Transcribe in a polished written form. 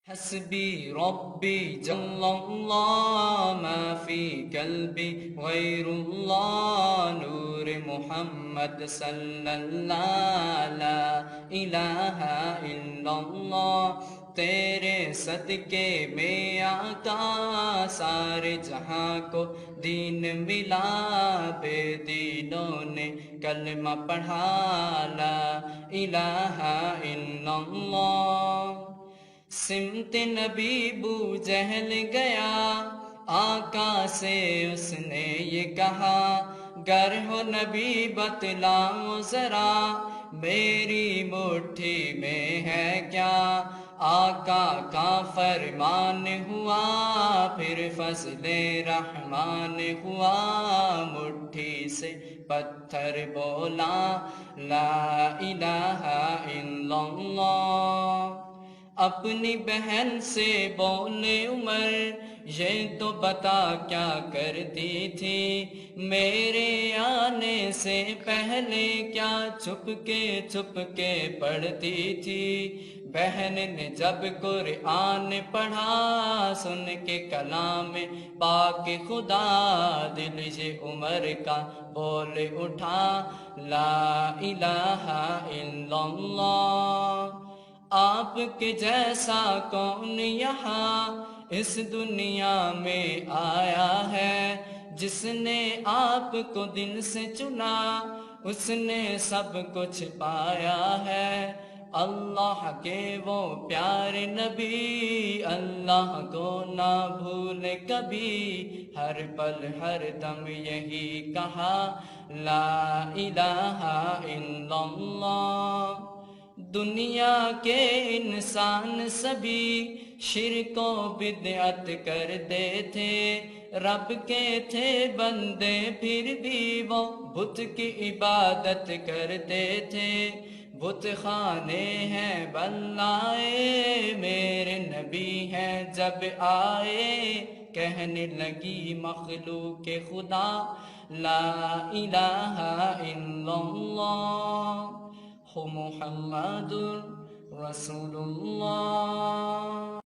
حسبي ربي جل الله ما في قلبي غير الله نور محمد صلی اللہ لا الہ الا اللہ تیرے صدقے میں آقا سارے جہاں کو دین ملا بے دینوں نے کلمہ پڑھا لا الہ الا اللہ سمت نبی بو جہل گیا آقا سے اس نے یہ کہا گر ہو نبی بتلاؤ ذرا میری مٹھی میں ہے کیا آقا کا فرمان ہوا پھر فضل رحمان ہوا مٹھی سے پتھر بولا لا الہ الا اللہ اپنی بہن سے بولے عمر یہ تو بتا کیا کرتی تھی میرے آنے سے پہلے کیا چھپ کے پڑھتی تھی بہن نے جب قرآن پڑھا سن کے کلام پاک خدا دل یہ عمر کا بول اٹھا لا الہ الا اللہ آپ کے جیسا کون یہاں اس دنیا میں آیا ہے جس نے آپ کو دل سے چنا اس نے سب کچھ پایا ہے اللہ کے وہ پیارے نبی اللہ کو نہ بھول کبھی ہر پل ہر دم یہی کہا لا الہ الا اللہ دنیا کے انسان سبھی شرک و بدعت کرتے تھے رب کے تھے بندے پھر بھی وہ بت کی عبادت کرتے تھے بت خانے ہیں بنائے میرے نبی ہیں جب آئے کہنے لگی مخلوق خدا لا الہ الا اللہ محمد رسول اللہ